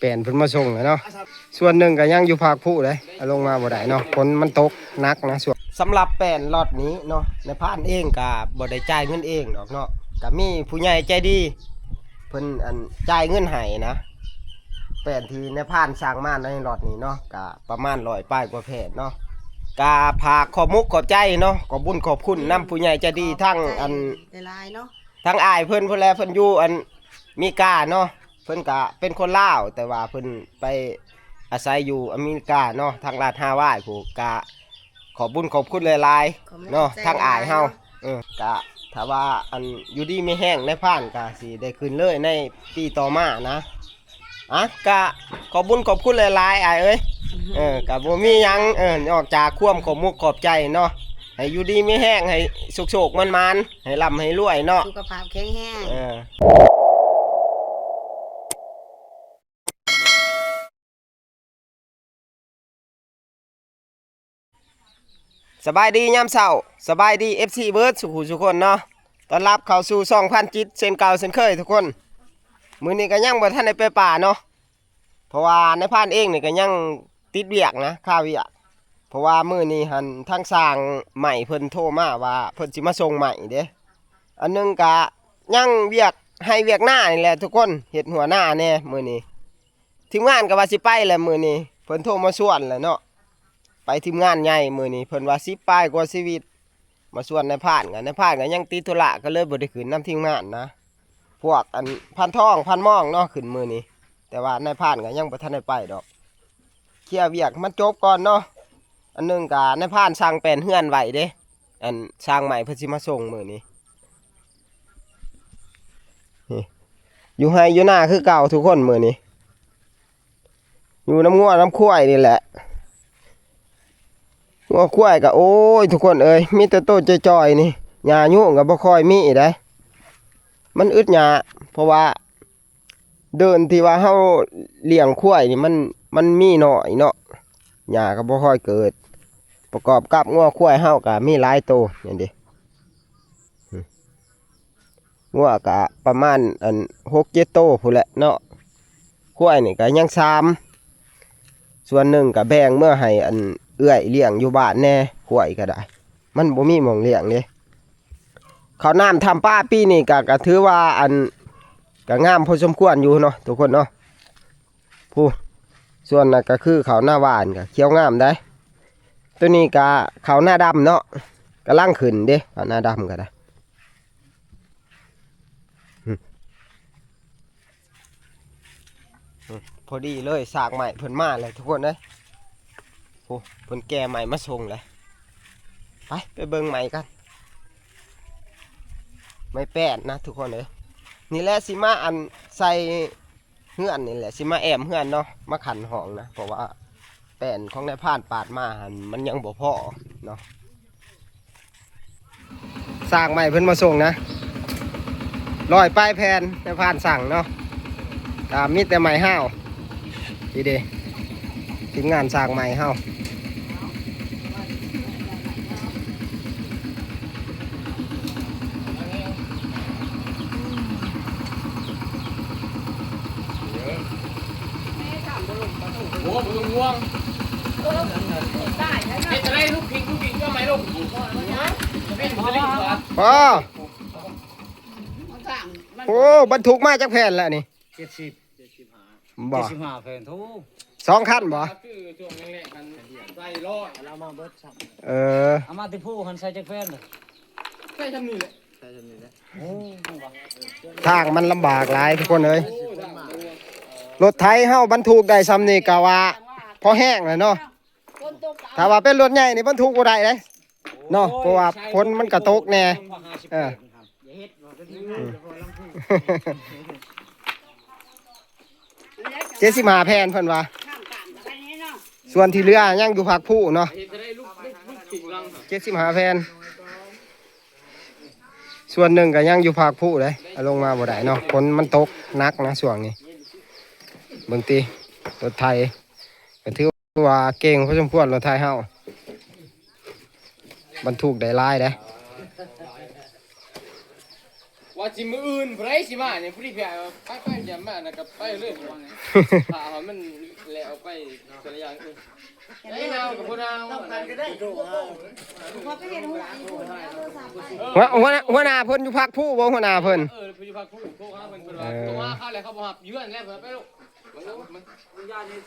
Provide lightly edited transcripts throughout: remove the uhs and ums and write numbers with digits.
เปลี่ยนเพิ่นมาส่งเลยเนาะส่วนหนึ่งก็ยังอยู่ภาคผู้เลยลงมาบ่ได้เนาะฝนมันตกหนักนะส่วนสำหรับแป้นล็อตนี้เนาะในพานเองก็บ่ได้จ่ายเงินเองดอกเนาะก็มีผู้ใหญ่ใจดีเพิ่นจ่ายเงินให้นะแป้นที่ในพานสร้างมาในล็อตนี้เนาะก็ประมาณ100ป้ายกว่าแผ่นเนาะกาผากขอบมุกขอบใจเนาะขอบบุญขอบคุณนำผู้ใหญ่ใจดีทั้งทั้งอายเพิ่นแลเพิ่นอยู่มีกาเนาะเพิ่นก็เป็นคนลาวแต่ว่าเพิ่นไปอาศัยอยู่อเมริกาเนาะทางลาดฮาวายผู้กะขอบบุญขอบคุณหลายๆเนาะทางอายเฮากะถ้าว่าอยู่ดีไม่แห้งในผ่านกะสิได้ขึ้นเลยในปีต่อมานะกะขอบบุญขอบคุณหลายๆอายเอ้ยกะบ่มีหยังนอกจากความขอบมุกขอบใจเนาะให้อยู่ดีไม่แห้งให้โชคๆมันๆให้ร่ำให้รวยเนาะสุขภาพแข็งแรงสบายดียามเช้าสบายดี FC เบิร์ดสุขุทุกคนเนาะต้อนรับเข้าสู่2,000จิตเช่นเก่าเช่นเคยทุกคนมื้อนี้ก็ยังบ่ทันได้ไปป่าเนาะเพราะว่าในพานเองนี่ก็ยังติดเวียกนะค่าเวียกเพราะว่ามื้อนี้ทางสร้างใหม่เพิ่นโทรมาว่าเพิ่นสิมาส่งใหม่เด้อันนึงก็ยังเวียกให้เวียกหน้านี่แหละทุกคนเฮ็ดหัวหน้าแน่มื้อนี้ทีมงานก็ว่าสิไปแหละมื้อนี้เพิ่นโทรมาชวนแหละเนาะไปทีมงานใหญ่มื้อนี้เพิ่นว่า10ป้ายกว่าชีวิตมาชวนในผ่านกันยังติดธุระก็เลยบ่ได้ขึ้นนำทีมงานนะพวกพันทองพันม่องเนาะขึ้นมื้อนี้แต่ว่าในผ่านก็ยังบ่ทันได้ไปดอกเคลียร์เวียกมันจบก่อนเนาะอันนึงก็ในผ่านสร้างแปลนเฮือนไว้เด้สร้างใหม่เพิ่นสิมาส่งมื้อนี้อยู่ไห้อยู่หน้าคือเก่าทุกคนมื้อนี้อยู่น้ำงัวน้ำควายนี่แหละงัวควายก็โอ้ยทุกคนเอ้ยมีแต่โตจ่อยๆนี่หญ้ายุ่งก็บ่ค่อยมีได้มันอึดหญ้าเพราะว่าเดินที่ว่าเฮาเลี้ยงควายนี่มันมีน้อยเนาะหญ้าก็บ่ค่อยเกิดประกอบกับงัวควายเฮาก็มีหลายโตอย่างนี้งัวก็ประมาณ6-7 โตพู้นแหละเนาะควายนี่ก็ยัง3ส่วนหนึ่งก็แบ่งเมื่อให้เอื้อยเลี้ยงอยู่บ้านแน่ควายก็ได้มันบ่มีหม่องเลี้ยงเด้ข้าวน้ำทำป้าปีนี้ก็ถือว่าก็งามพอสมควรอยู่เนาะทุกคนเนาะผู้ส่วนนั้นก็คือข้าวหน้าหวานก็เขียวงามได้ตัวนี้ก็ข้าวหน้าดำเนาะกำลังขึ้นเด้ข้าวหน้าดำก็ได้พอดีเลยสากใหม่เพิ่นมาเลยทุกคนเลยโอ้เพิ่นแก่ใหม่มาส่งเลยไปเบิ่งใหม่กันไม่แป้นนะทุกคนเลยนี่แหละสิมาใส่เฮือนนี่แหละสิมาแอมเฮือนเนาะมาขันห้องนะเพราะว่าแป้นของนายพานปาดมามันยังบ่พอเนาะสร้างใหม่เพิ่นมาส่งนะ100ป้ายแผ่นนายพานสั่งเนาะมีแต่ไม้ห้าวดีเด้ทีมงานสร้างไม้ห้าวโอ้บุญง่วงจะได้ลูกพิงก็ไม่ลูกพ่อโอ้บรรทุกมาจากแผ่นแล้วนี่70 บ่75แผ่นทุก2 คันบ่เรามาเบิดซ้ำเอามาติผู้หันใส่จักแผ่นใส่ทำนี่แหละโอ้ทางมันลำบากหลายทุกคนเลยรถไถเฮาบรรทุกได้ซ้ำนี่ก็ว่าพอแห้งแล้วเนาะถ้าว่าเป็นรถใหญ่นี่บรรทุกบ่ได้เลยเนาะเพราะว่าฝนมันกระตกแน่75 แผ่นเพิ่นว่าส่วนที่เหลือยังอยู่ภาคผู้เนาะ75 แผ่นส่วนหนึ่งก็ยังอยู่ภาคผู้เลยลงมาบ่ได้เนาะฝนมันตกหนักนะช่วงนี้เบิ่งติรถไทยก็ถือว่าเก่งพอสมควรรถไทยเฮาบรรทุกได้หลายเด้ว่าสิมืออื่นไผสิมาเนี่ยผู้ที่ไปจะมาน่ะก็ไปเลยว่าไงพาเฮา แต่ละอย่างไอ้เฮากับพวกเราต้องการก็ได้พอไปเห็นหัวอีกคนแล้วโทรศัพท์ไป หัวหน้าเพิ่นอยู่พักผู้บ่หัวหน้าเพิ่น ไปอยู่พักผู้โทรหาเพิ่นเพิ่นว่าโทรหาเขาแล้วเขาบ่รับยืนแล้วเพิ่นไปลูกมันญาตินี่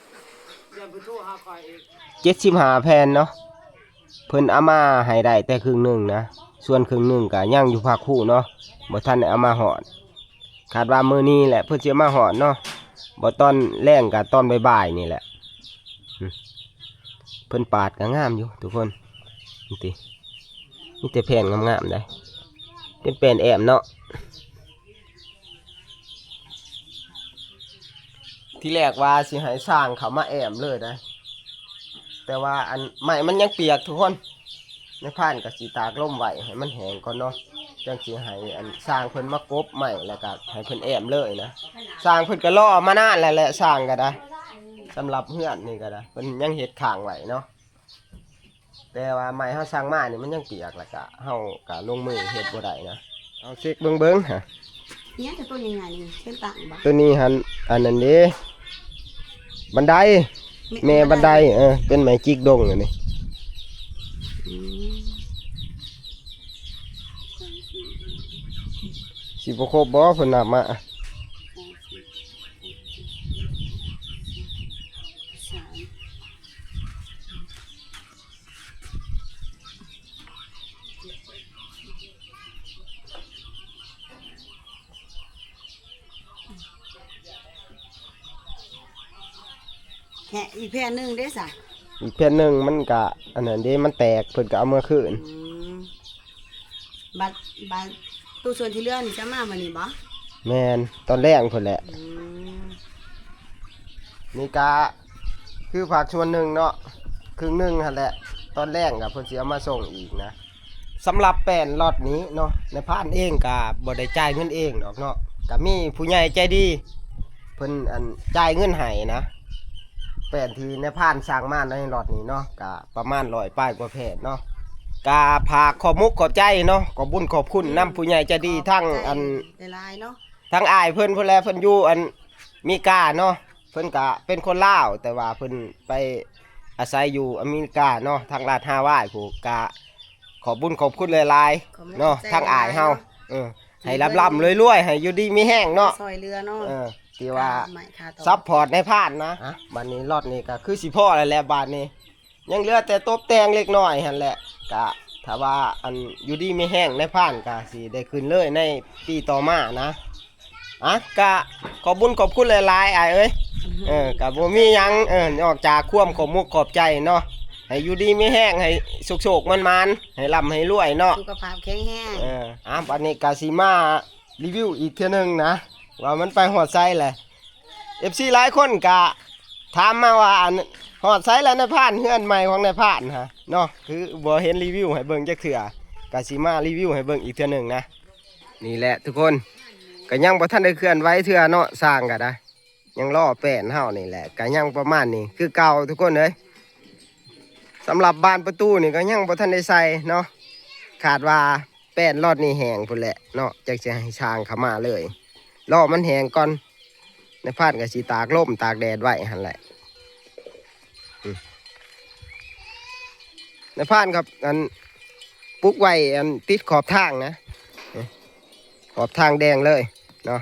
ญาติเพิ่นโทรหาใครเอง75แผ่นเนาะเพิ่นเอามาให้ได้แต่ครึ่งหนึงนะส่วนครึ่งหนึงก็ยังอยู่พักผู้เนาะบ่ทันได้เอามาฮอดคาดว่ามื้อนี้แหละเพิ่นสิมาฮอดเนาะบ่ตอนแรงก็ตอนบ่ายๆนี่แหละเพิ่นปาดก็งามอยู่ทุกคนนี่ติมีแต่แผ่นงามๆได้เป็นแผ่นแอมเนาะที่แรกว่าสิให้สร้างเขามาแอมเลยนะแต่ว่าอันไม้มันยังเปียกทุกคนในพานก็สิตากลมไว้ให้มันแห้งก่อนเนาะจังสิให้อันสร้างเพิ่นมากบไม้แล้วก็ให้เพิ่นแอมเลยนะสร้างเพิ่นก็รอมานานแล้วแหละสร้างก็ได้สำหรับเฮือนนี่ก็ได้เพิ่นยังเฮ็ดข้างไว้เนาะแต่ว่าไม้เฮาสร้างมานี่มันยังเปียกแล้วก็เฮาก็ลงมือเฮ็ดบ่ได้นะเอาเช็คเบิ่งๆฮะ เนี่ยจะตัวใหญ่ๆนี่เช่นต่างบ้าง ตัวนี้หันอันนั้นเด้บันไดแม่บันไดเป็นไม้จิกดงอันนี้สิบ่ครบบ่เพิ่นนับมาแหะอีกแผ่นหนึ่งได้สะ อีกแผ่นหนึงมันก็อันนั้นเด้มันแตกเพิ่นก็เอามาคืน บัดตู้ส่วนที่เหลือนี่จะมาวันนี้บ่ แม่นตอนแรกเพิ่นแหละนี่ก็คือผักส่วนหนึงเนาะครึ่งหนึงหั่นแหละตอนแรกก็เพิ่นสิเอามาส่งอีกนะสำหรับแป้นล็อตนี้เนาะในพานเองก็บ่ได้จ่ายเงินเองดอกเนาะก็มีผู้ใหญ่ใจดีเพิ่นอันจ่ายเงินให้นะแป้นที่ในพานสร้างมาในล็อตนี้เนาะก็ประมาณ100ป้ายกว่าแผ่นเนาะกาผากขอบมุกขอบใจเนาะขอบบุญขอบคุณนำผู้ใหญ่ใจดีทั้งอัน ลายเนาะ ทั้งอายเพิ่นแลเพิ่นอยู่อันมีกาเนาะเพิ่นก็เป็นคนลาวแต่ว่าเพิ่นไปอาศัยอยู่อเมริกาเนาะทางลาดฮาวายผู้กะขอบบุญขอบคุณหลายๆเนาะทางอายเฮาให้ร่ำๆรวยๆให้อยู่ดีมีแห้งเนาะ ซอยเรือเนาะ ที่ว่าซัพพอร์ตในพานนะบัดนี้รอดนี้ก็คือสิพ่อแล้วแหละบัดนี้ยังเหลือแต่ตบแต่งเล็กน้อยหั่นแหละกะถ้าว่าอันอยู่ดีมีแห้งในพานก็สิได้ขึ้นเลยในปีต่อมานะกะขอบบุญขอบคุณหลายๆอ้ายเอ้ยกะบ่มีหยังนอกจากความขอบมุกขอบใจเนาะให้อยู่ดีมีแห้งให้สุขๆมันๆให้ร่ำให้รวยเนาะ สุขภาพแข็งแรงบัดนี้กะสิมารีวิวอีกเทื่อนึงนะว่ามันไปฮอดไซแหละ FC หลายคนกะถามมาว่าอันฮอดไซแล้วในพานเฮือนใหม่ของในพานฮะเนาะคือบ่เห็นรีวิวให้เบิ่งจักเทื่อกะสิมารีวิวให้เบิ่งอีกเทื่อนึงนะนี่แหละทุกคนก็ยังบ่ทันได้เคลื่อนไหวเทื่อเนาะสร้างก็ได้ยังรอแป้นเฮานี่แหละก็ยังประมาณนี้คือเก่าทุกคนเอ้ยสำหรับบานประตูนี่ก็ยังบ่ทันได้ใส่เนาะขาดว่าแป้นรอดนี่แห้งพุ่นแหละเนาะจักสิให้ช่างเข้ามาเลยรอมันแห้งก่อนในพานก็สิตากลมตากแดดไว้หั่นแหละในพานครับอันปลุกไว้อันติดขอบทางนะขอบทางแดงเลยเนาะ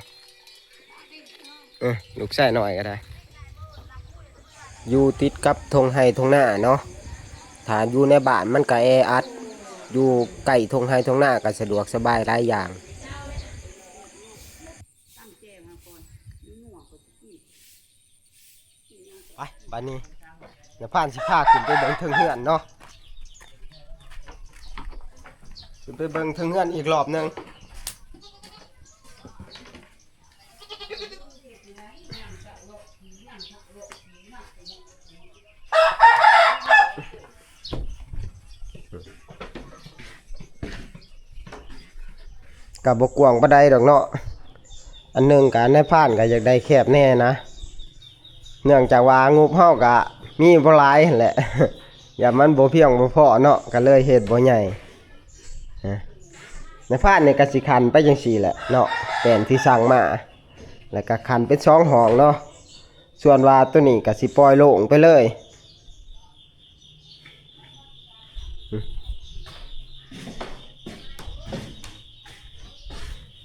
ลูกใส่หน่อยก็ได้อยู่ติดกับทงไฮทงหน้าเนาะถ้าอยู่ในบ้านมันก็แออัดอยู่ใกล้ทงไฮทงหน้าก็สะดวกสบายหลายอย่างไปบ้านนี้เดี๋ยวผ่านสิพาขึ้นไปเบิ่งเทิงเฮือนเนาะขึ้นไปเบิ่งเทิงเฮือนอีกรอบหนึงกับบกวางปะไดดอกเนาะอันหนึ่งการในผ่านก็อยากได้แคบแน่นะเนื่องจากว่างบเฮากะมีบ่หลายแหละ อย่ามันบ่เพียงบ่พอเนาะก็เลยเฮ็ดบ่ใหญ่ในผ่านนี่ก็สิคันไปจังซี่แหละเนาะแป้นที่สั่งมาแล้วก็คันเป็น2ห้องเนาะ ส่วนว่าตัวนี้ก็สิปล่อยโล่งไปเลย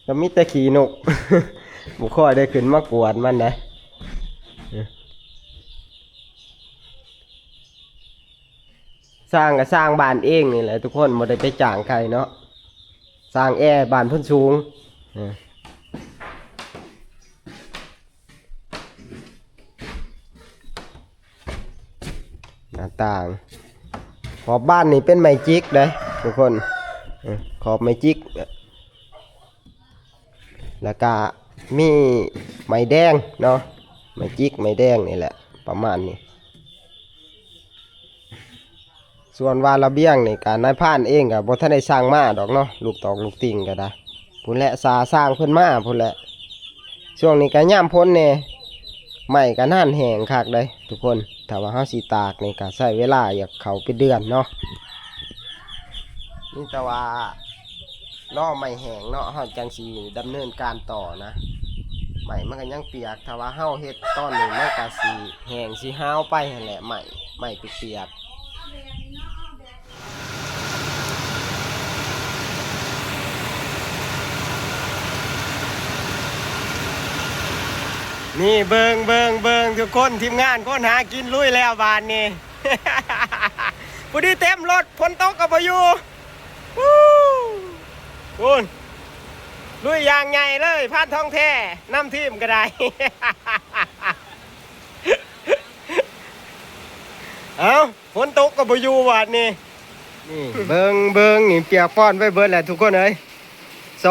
ก็มีแต่ขี่นก บุค่อยได้ขึ้นมากวดมันนะสร้างก็สร้างบ้านเองนี่แหละทุกคนบ่ได้ไปจ้างใครเนาะสร้างแอร์บ้านเพิ่นสูงหน้าต่างขอบบ้านนี่เป็นไม้จิกเด้ทุกคนขอบไม้จิกแล้วก็มีไม้แดงเนาะไม้จิกไม้แดงนี่แหละประมาณนี้ส่วนว่าระเบียงนี่การนายพรานเองก็บ่ทันได้สร้างมาดอกเนาะลูกตอกลูกติ่งก็ได้พุ่นแหละสร้างเพิ่นมาพุ่นแหละช่วงนี้ก็ย่ามพ้นแน่ไม้ก็น่านแห้งคักเลยทุกคนถ้าว่าเฮาสิตากนี่ก็ใช้เวลาอยากเข้าไปเดือนเนาะนี่แต่ว่าล่อไม้แห้งเนาะเฮาจังสิดำเนินการต่อนะไม้มันก็ยังเปียกถ้าว่าเฮาเฮ็ดตอนนี้มันก็สิแห้งสิห้าวไปนั่นแหละไม้เปียกนี่เบิงทุกคนทีมงานคนหากินลุยแล้วบานนี้ พอดีเต็มรถฝนตกกับพายุคุณลุยอย่างไงเลยพาดท้องแท้น้ำทีมก็ได้ เอาฝนตกกับพายุบานนี้นี่เบิงนี่เปียกป้อนไปเบิดแหละทุกคนเอ้ย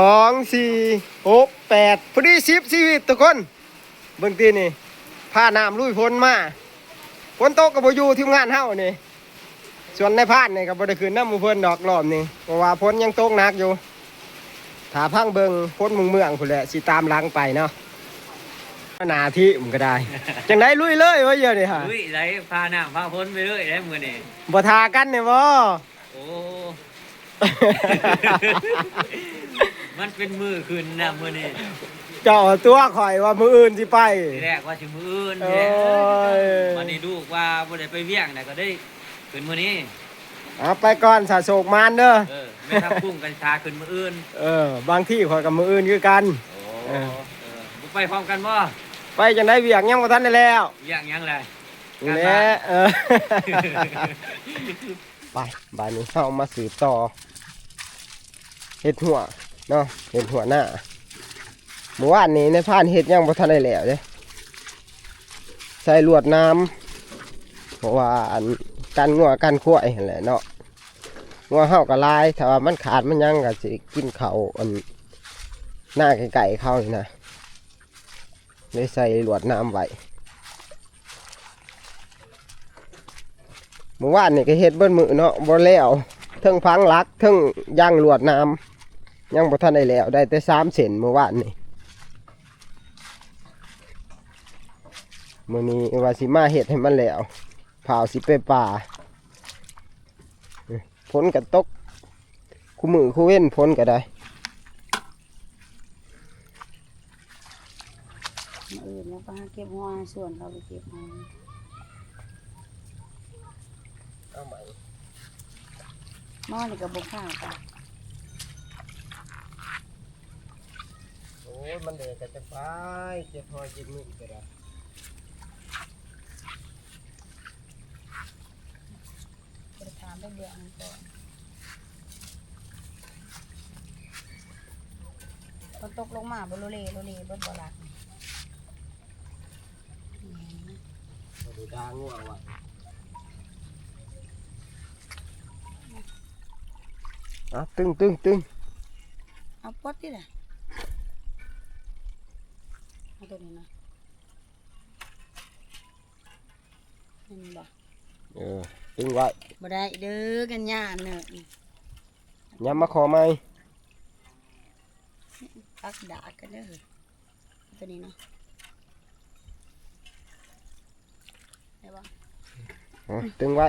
2 4 6 8พอดี10ชีวิตทุกคนเบิ่งตีนี่พาน้ำลุยฝนมาฝนตกกับพายุทีมงานเฮานี่ส่วนในพานนี่ก็บ่ได้ขึ้นน้ำหมู่เพิ่นดอกรอบนี่เพราะว่าฝนยังตกหนักอยู่ถ้าพังเบิ่งฝนเมืองพุ่นแหละสิตามหลังไปเนาะหน้าที่มันก็ได้ จังได๋ลุยเลยว่าเยอะนี่ฮะลุยไหลพาน้ำพาพ้นไปเรื่อยได้มื้อนี้ บ่ทากันนี่บ่ โอ้ มันเป็นมือคืนนะมื้อนี้ เจ้าตัวข่อยว่ามื้ออื่นสิไป ทีแรกว่าสิมื้ออื่น โอ้ เนี่ย ย วันนี้ลูกว่าบ่ได้ไปเวียงน่ะก็ได้ขึ้นมื้อนี้ เอาไปก่อนสะโศกมานเด้อ แม่ทับกุ้งกันชาขึ้นมื้ออื่น บางที่ข่อยกับมื้ออื่นคือกัน โอ้บ่ไปพร้อมกันบ่ ไปจังได๋เวียกยังบ่ทันได้แล้ว เวียงยังแหละ นี่แหละ ไปบ่ายนี้เฮามาสืบต่อเฮ็ดหัวเนาะเฮ็ดหัวหน้าเมื่อวานนี้ในพานเฮ็ดยังบ่ทันได้แล้วเด้ใส่ลวดน้ำเพราะว่าอันกันงัวกันควายนั่นแหละเนาะงัวเฮาก็ลายถ้าว่ามันขาดมันยังก็สิกินข้าวอันหน้าไก่ๆเขานี่นะเลยใส่ลวดน้ำไว้เมื่อวานนี่ก็เฮ็ดเบิ้ลมือเนาะบ่แล้วเทิงพังลักเทิงย่างลวดน้ำยังบ่ทันได้แล้วได้แต่3 เส้นเมื่อวานนี่มื้อนี้ว่าสิมาเฮ็ดให้มันแล้วเผาสิไปป่าฝนก็ตกคู่มือคู่เว้นฝนก็ได้อื่นแล้วก็เก็บหัวส่วนเราไปเก็บหัว เอาใหม่ หม้อนี่ก็บ่ข้าวกัน โอ้ยมันเดือดก็จะไปเจ็บหอยเจ็บมือก็ได้ ไปถามไปเบื่อมันก่อนพอตกลงมาบ่โลเลเบิดบ่หลัก ดูดาง่วงว่ะตึง เอาปดดิล่ะเอาตัวนี้นะนี่บ่ ตึงไว้ บ่ได้เด้อกันย่านเนอะ ย้ำมาขอไหม ปักดากันเด้อตัวนี้เนาะได้บ่ ตึงไว้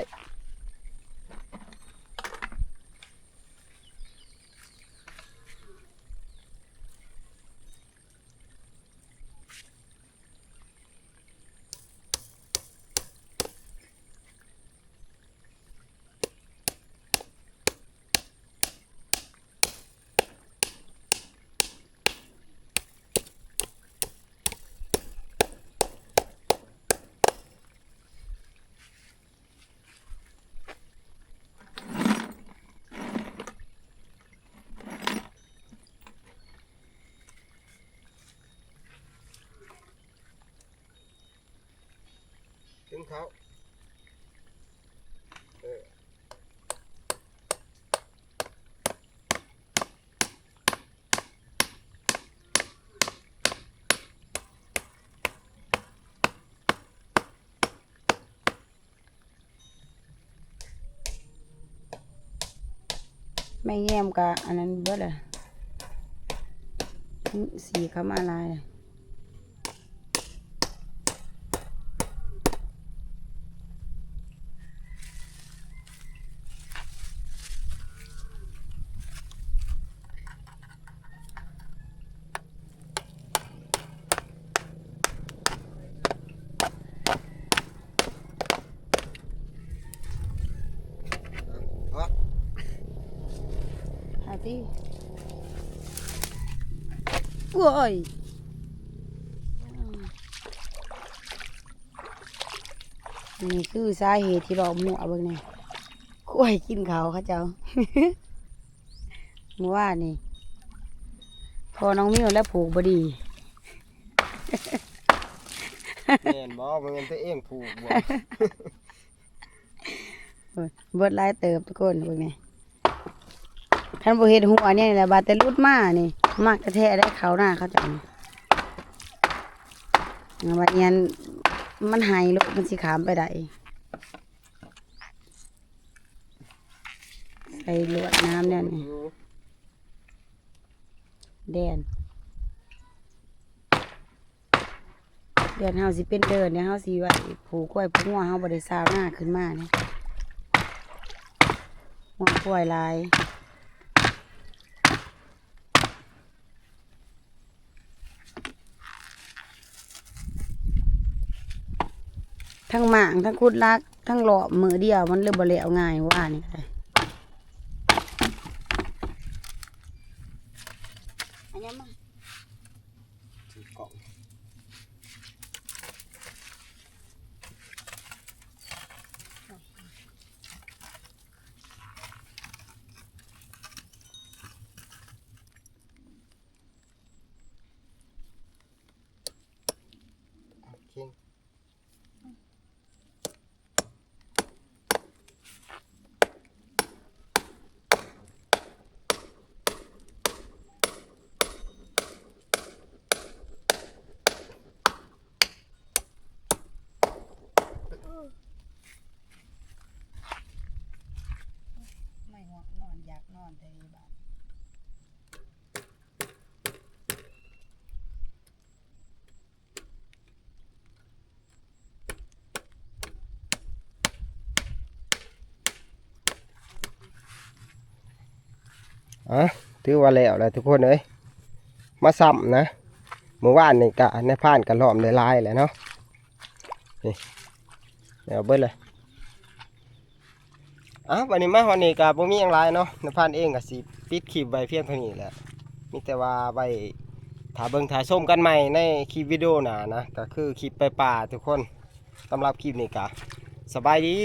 ขึ้นเขาไม่แย้มกับอันนั้นเบิดเลยสีเขามาลาย หาที่โอ้ยนี่คือสาเหตุที่เราหมัวเบิ่งนี่กล้วยกินเขาเขาเจ้า เมื่อวานนี่พอน้องมิ้วแล้วผูกบดี แม่นบ่มันเป็นตัวเองผูกบ่ เบิดหลายเติบทุกคนเบิ่งนี่ท่านบ่เฮ็ดหัวเนี่ยแหละบาดแต่รุดมานี่มากกระแทกได้เขาหน้าเขาเจ้านี่บัดนี้มันหายลูกมันสิขามไปได้ใส่ลวดน้ำเนี่ยนี่แดนเดือนเฮาสิเป็นเดินเนี่ยเฮาสิไว้ผูกกล้วยผูกหัวเฮาบ่ได้ซาวหน้าขึ้นมาเนี่ยหัวกล้วยลายทั้งหมางทั้งคุดลักทั้งหลอบมือเดียวมันเลยบ่แล้วง่ายว่านี่ก็ได้อันนี้มา ถือกล่องเข่งไม่ง่วงนอนอยากนอนแต่บ้านถือว่าแล้วแหละทุกคนเอ้ยมาซ้ำนะเมื่อวานนี่กะในผ่านกะล้อมได้หลายแหละเนาะนี่เอาเบิดเลยวันนี้มาวันนี้กะบ่มีหยังหลายเนาะในผ่านเองก็สิปิดคลิปไว้เพียงเท่านี้แหละมีแต่ว่าไว้ถ้าเบิ่งถ่ายชมกันใหม่ในคลิปวิดีโอหน้านะก็คือคลิปไปป่าทุกคนสำหรับคลิปนี้กะสบายดี